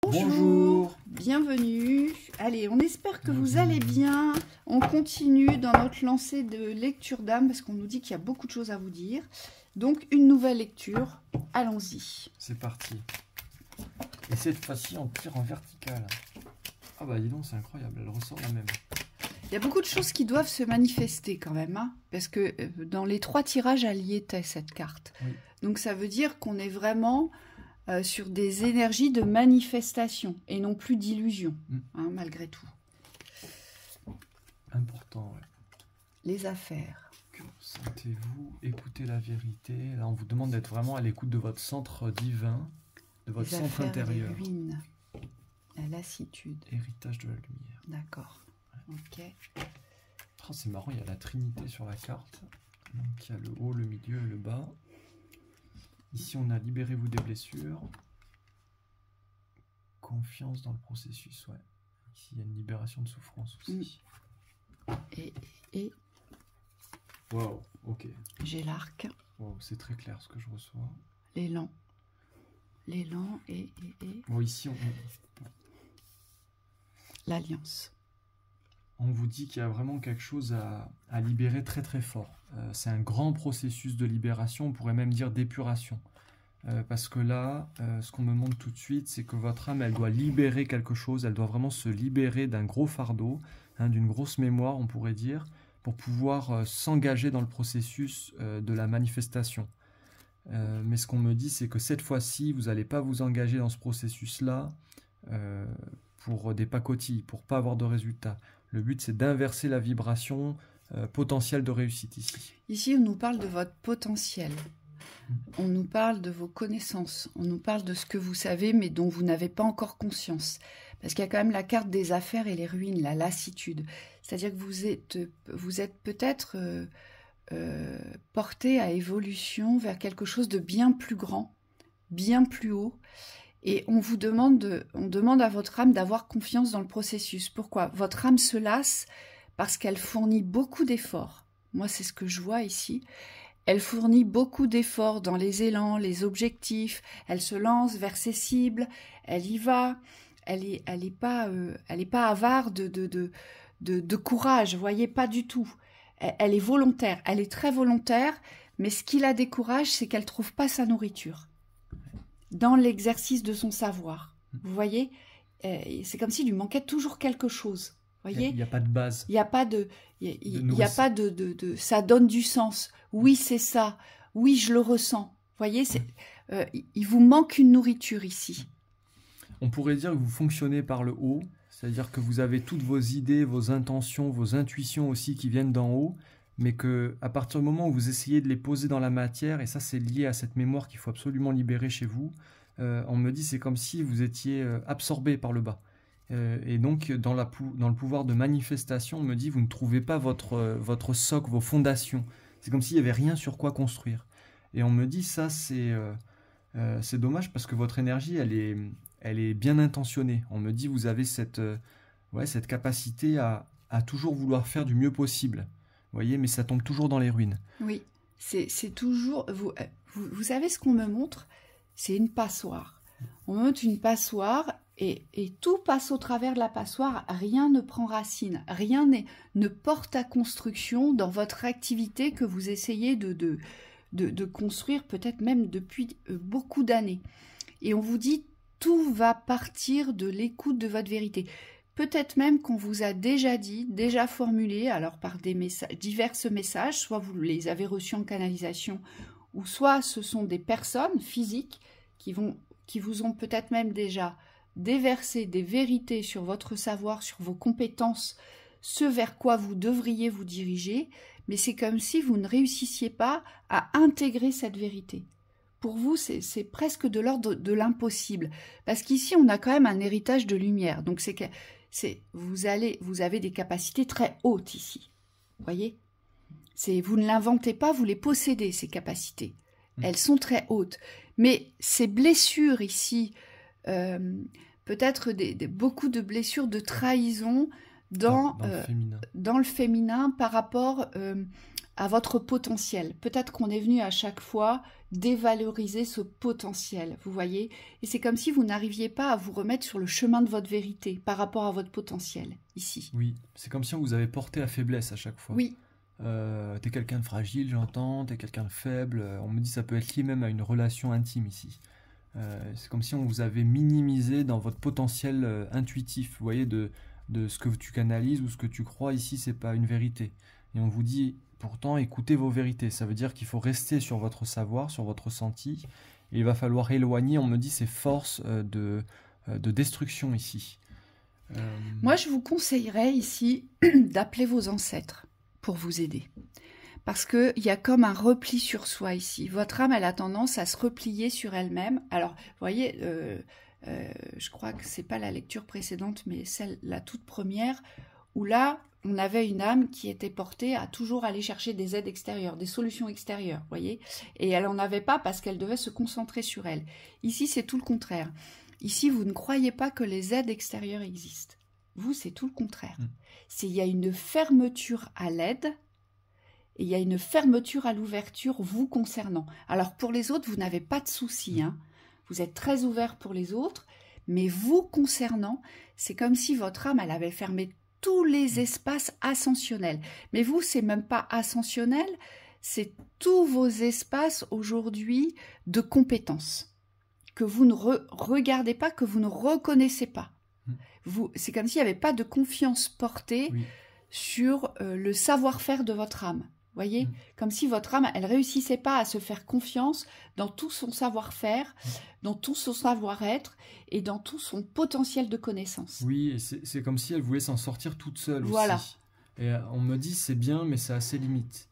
Bonjour, bienvenue. Allez, on espère que vous allez bien. On continue dans notre lancée de lecture d'âme parce qu'on nous dit qu'il y a beaucoup de choses à vous dire. Donc, une nouvelle lecture. Allons-y. c'est parti. Et cette fois-ci, on tire en vertical. Ah bah dis donc, c'est incroyable, elle ressort la même. Il y a beaucoup de choses qui doivent se manifester quand même, hein, parce que dans les 3 tirages, elle y était, cette carte. Oui. Donc, ça veut dire qu'on est vraiment sur des énergies de manifestation et non plus d'illusion, hein, malgré tout. Important, ouais. Les affaires. Que sentez-vous? Écoutez la vérité. Là, on vous demande d'être vraiment à l'écoute de votre centre divin, de votre Les centre affaires, intérieur. les ruines, la lassitude. Héritage de la lumière. D'accord. Ok. Oh, c'est marrant, il y a la Trinité sur la carte. Donc, il y a le haut, le milieu et le bas. Ici, on a libérez-vous des blessures. Confiance dans le processus, ouais. Ici, il y a une libération de souffrance aussi. Et Waouh, ok. j'ai l'arc, Wow, c'est très clair ce que je reçois. l'élan. L'élan et Bon, ici, l'alliance. on vous dit qu'il y a vraiment quelque chose à libérer très très fort. C'est un grand processus de libération, on pourrait même dire d'épuration. Parce que là, ce qu'on me montre tout de suite, c'est que votre âme, elle doit libérer quelque chose, elle doit vraiment se libérer d'un gros fardeau, hein, d'une grosse mémoire, on pourrait dire, pour pouvoir s'engager dans le processus de la manifestation. Mais ce qu'on me dit, c'est que cette fois-ci, vous n'allez pas vous engager dans ce processus-là pour des pacotilles, pour pas avoir de résultats. Le but, c'est d'inverser la vibration potentielle de réussite ici. Ici, on nous parle de votre potentiel. On nous parle de vos connaissances. On nous parle de ce que vous savez, mais dont vous n'avez pas encore conscience. Parce qu'il y a quand même la carte des affaires et les ruines, la lassitude. C'est-à-dire que vous êtes peut-être porté à évolution vers quelque chose de bien plus grand, bien plus haut. Et on demande à votre âme d'avoir confiance dans le processus. Pourquoi? Votre âme se lasse parce qu'elle fournit beaucoup d'efforts. Moi, c'est ce que je vois ici. Elle fournit beaucoup d'efforts dans les élans, les objectifs. Elle se lance vers ses cibles. Elle y va. Elle est pas avare de courage. Vous voyez, pas du tout. Elle est volontaire. Elle est très volontaire. Mais ce qui la décourage, c'est qu'elle trouve pas sa nourriture dans l'exercice de son savoir. Vous voyez, c'est comme s'il lui manquait toujours quelque chose. Vous voyez, Il n'y a pas de base. Il n'y a pas de, ça donne du sens. Oui, c'est ça. Oui, je le ressens. Vous voyez, il vous manque une nourriture ici. On pourrait dire que vous fonctionnez par le haut, c'est-à-dire que vous avez toutes vos idées, vos intentions, vos intuitions aussi qui viennent d'en haut, mais que à partir du moment où vous essayez de les poser dans la matière, et ça c'est lié à cette mémoire qu'il faut absolument libérer chez vous, on me dit c'est comme si vous étiez absorbé par le bas. Et donc dans le pouvoir de manifestation, on me dit vous ne trouvez pas votre socle, vos fondations. C'est comme s'il n'y avait rien sur quoi construire. Et on me dit ça c'est dommage parce que votre énergie elle est bien intentionnée. On me dit vous avez cette capacité à toujours vouloir faire du mieux possible. Vous voyez, mais ça tombe toujours dans les ruines. Oui, c'est toujours... Vous savez ce qu'on me montre? C'est une passoire. On me montre une passoire et tout passe au travers de la passoire. Rien ne prend racine. Rien ne porte à construction dans votre activité que vous essayez de construire peut-être même depuis beaucoup d'années. Et on vous dit, tout va partir de l'écoute de votre vérité. Peut-être même qu'on vous a déjà dit, déjà formulé, alors par divers messages, soit vous les avez reçus en canalisation, ou soit ce sont des personnes physiques qui vous ont peut-être même déjà déversé des vérités sur votre savoir, sur vos compétences, ce vers quoi vous devriez vous diriger, mais c'est comme si vous ne réussissiez pas à intégrer cette vérité. Pour vous, c'est presque de l'ordre de l'impossible, parce qu'ici, on a quand même un héritage de lumière, donc vous avez des capacités très hautes ici. Vous voyez, vous ne l'inventez pas, vous les possédez, ces capacités. Elles sont très hautes. Mais ces blessures ici, peut-être beaucoup de blessures de trahison dans le féminin par rapport à votre potentiel. Peut-être qu'on est venu à chaque fois dévaloriser ce potentiel, vous voyez? Et c'est comme si vous n'arriviez pas à vous remettre sur le chemin de votre vérité par rapport à votre potentiel, ici. Oui, c'est comme si on vous avait porté à faiblesse à chaque fois. Oui, T'es quelqu'un de fragile, j'entends, t'es quelqu'un de faible. On me dit ça peut être lié même à une relation intime ici. C'est comme si on vous avait minimisé dans votre potentiel intuitif, vous voyez, de ce que tu canalises ou ce que tu crois ici, c'est pas une vérité. Et on vous dit pourtant écoutez vos vérités. Ça veut dire qu'il faut rester sur votre savoir, sur votre ressenti. Et il va falloir éloigner, on me dit, ces forces de destruction ici. moi je vous conseillerais ici d'appeler vos ancêtres pour vous aider. Parce qu'il y a comme un repli sur soi ici. Votre âme, elle a tendance à se replier sur elle-même. Alors, vous voyez, je crois que c'est pas la lecture précédente, mais celle, la toute première, où là, on avait une âme qui était portée à toujours aller chercher des aides extérieures, des solutions extérieures, vous voyez. Et elle n'en avait pas parce qu'elle devait se concentrer sur elle. Ici, c'est tout le contraire. Ici, vous ne croyez pas que les aides extérieures existent. Vous, c'est tout le contraire. Il y a une fermeture à l'aide, et il y a une fermeture à l'ouverture vous concernant. Alors pour les autres, vous n'avez pas de souci, hein. Vous êtes très ouvert pour les autres, mais vous concernant, c'est comme si votre âme, elle avait fermé tous les espaces ascensionnels. Mais vous, c'est même pas ascensionnel, c'est tous vos espaces aujourd'hui de compétences que vous ne regardez pas, que vous ne reconnaissez pas. C'est comme s'il n'y avait pas de confiance portée sur le savoir-faire de votre âme. Voyez, comme si votre âme, elle réussissait pas à se faire confiance dans tout son savoir-faire, dans tout son savoir-être et dans tout son potentiel de connaissance. Oui, et c'est comme si elle voulait s'en sortir toute seule Voilà. aussi. Et on me dit c'est bien, mais ça a ses limites.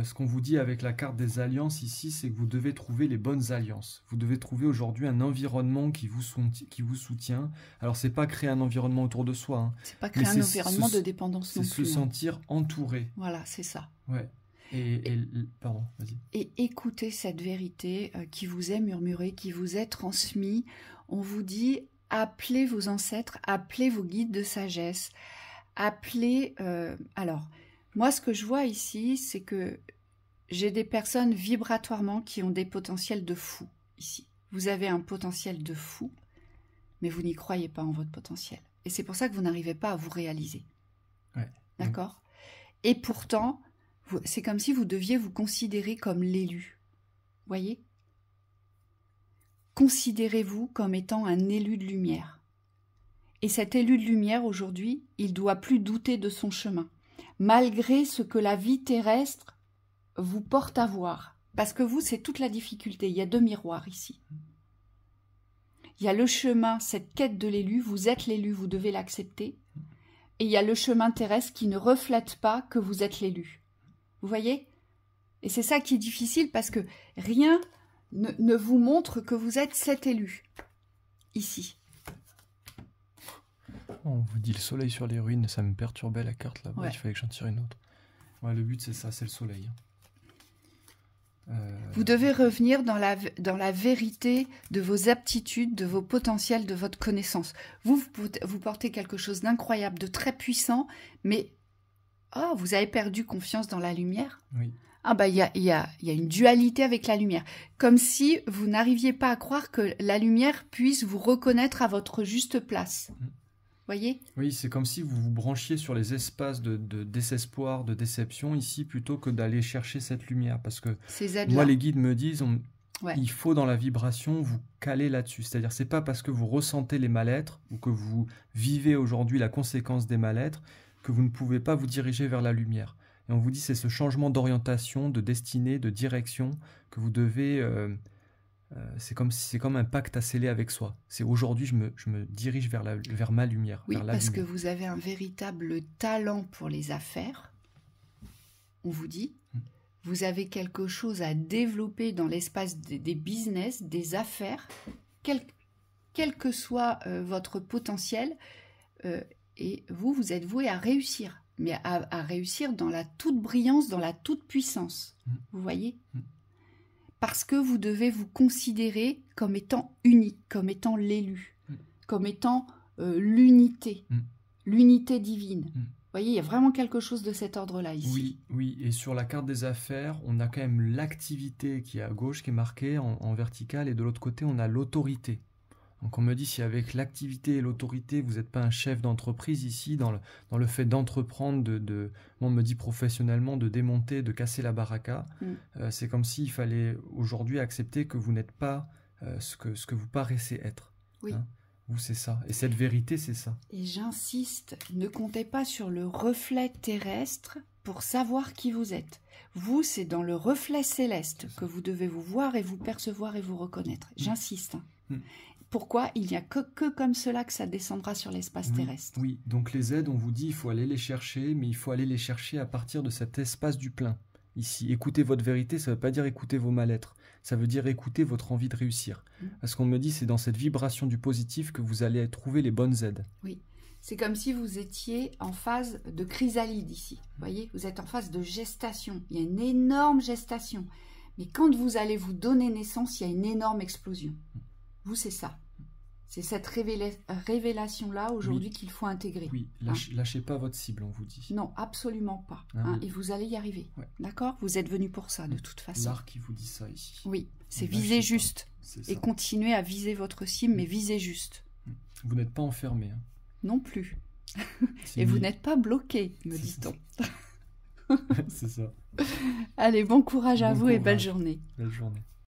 Ce qu'on vous dit avec la carte des alliances ici, c'est que vous devez trouver les bonnes alliances. Vous devez trouver aujourd'hui un environnement qui vous soutient. Alors, c'est pas créer un environnement autour de soi. Hein, c'est pas créer un environnement de dépendance non plus. C'est se sentir entouré. Voilà, c'est ça. Ouais. Pardon, vas-y. Et écoutez cette vérité qui vous est murmurée, qui vous est transmise. On vous dit, appelez vos ancêtres, appelez vos guides de sagesse, appelez... Alors, moi, ce que je vois ici, c'est que j'ai des personnes vibratoirement qui ont des potentiels de fou, ici. Vous avez un potentiel de fou, mais vous n'y croyez pas en votre potentiel. Et c'est pour ça que vous n'arrivez pas à vous réaliser. Ouais. D'accord ? Et pourtant... c'est comme si vous deviez vous considérer comme l'élu. Voyez ? Considérez-vous comme étant un élu de lumière. Et cet élu de lumière, aujourd'hui, il ne doit plus douter de son chemin, malgré ce que la vie terrestre vous porte à voir. Parce que vous, c'est toute la difficulté. Il y a deux miroirs ici. Il y a le chemin, cette quête de l'élu. Vous êtes l'élu, vous devez l'accepter. Et il y a le chemin terrestre qui ne reflète pas que vous êtes l'élu. Vous voyez? Et c'est ça qui est difficile parce que rien ne vous montre que vous êtes cet élu, ici. On vous dit le soleil sur les ruines, ça me perturbait la carte là-bas, Ouais. il fallait que j'en tire une autre. Ouais, le but c'est ça, c'est le soleil. Vous devez revenir dans la vérité de vos aptitudes, de vos potentiels, de votre connaissance. Vous portez quelque chose d'incroyable, de très puissant, mais vous avez perdu confiance dans la lumière. Oui. Ah bah il y a une dualité avec la lumière. Comme si vous n'arriviez pas à croire que la lumière puisse vous reconnaître à votre juste place. Voyez ? Oui, c'est comme si vous vous branchiez sur les espaces de désespoir, de déception ici, plutôt que d'aller chercher cette lumière. Parce que Ces aides-là. moi, les guides me disent, Ouais. il faut dans la vibration vous caler là-dessus. C'est-à-dire, c'est pas parce que vous ressentez les mal-être ou que vous vivez aujourd'hui la conséquence des mal-être que vous ne pouvez pas vous diriger vers la lumière. Et on vous dit, c'est ce changement d'orientation, de destinée, de direction que vous devez... c'est comme un pacte à sceller avec soi. C'est aujourd'hui, je me dirige vers ma lumière. Oui, vers la parce que lumière. vous avez un véritable talent pour les affaires. On vous dit, vous avez quelque chose à développer dans l'espace des business, des affaires, quel que soit votre potentiel, et vous êtes voué à réussir, mais à réussir dans la toute brillance, dans la toute puissance. Vous voyez ? Parce que vous devez vous considérer comme étant unique, comme étant l'élu, comme étant l'unité, l'unité divine. voyez, il y a vraiment quelque chose de cet ordre-là ici. Oui, oui. Et sur la carte des affaires, on a quand même l'activité qui est à gauche, qui est marquée en verticale, et de l'autre côté, on a l'autorité. Donc on me dit si avec l'activité et l'autorité, vous n'êtes pas un chef d'entreprise ici, dans le fait d'entreprendre, on me dit professionnellement, de démonter, de casser la baraka, c'est comme s'il fallait aujourd'hui accepter que vous n'êtes pas ce que vous paraissez être. Oui. Hein. Vous, c'est ça. Et cette vérité, c'est ça. Et j'insiste, ne comptez pas sur le reflet terrestre pour savoir qui vous êtes. Vous, c'est dans le reflet céleste que vous devez vous voir et vous percevoir et vous reconnaître. J'insiste. Pourquoi? Il n'y a que comme cela que ça descendra sur l'espace terrestre. Oui, donc les aides, on vous dit, il faut aller les chercher, mais il faut aller les chercher à partir de cet espace du plein. Ici, écoutez votre vérité, ça ne veut pas dire écouter vos mal-être, ça veut dire écouter votre envie de réussir. Parce qu'on me dit, c'est dans cette vibration du positif que vous allez trouver les bonnes aides. Oui, c'est comme si vous étiez en phase de chrysalide ici. Vous voyez, vous êtes en phase de gestation. Il y a une énorme gestation. Mais quand vous allez vous donner naissance, il y a une énorme explosion. Vous, c'est ça. C'est cette révélation-là aujourd'hui qu'il faut intégrer. Oui, lâchez pas votre cible, on vous dit. Non, absolument pas. Et vous allez y arriver. Ouais. D'accord? Vous êtes venu pour ça, de toute façon. L'art qui vous dit ça ici. Oui, c'est viser juste. Et continuer à viser votre cible, mais viser juste. Vous n'êtes pas enfermé. Hein. Non plus. Et vous n'êtes pas bloqué, me dit-on. C'est ça. Allez, bon courage à vous et belle journée. Belle journée.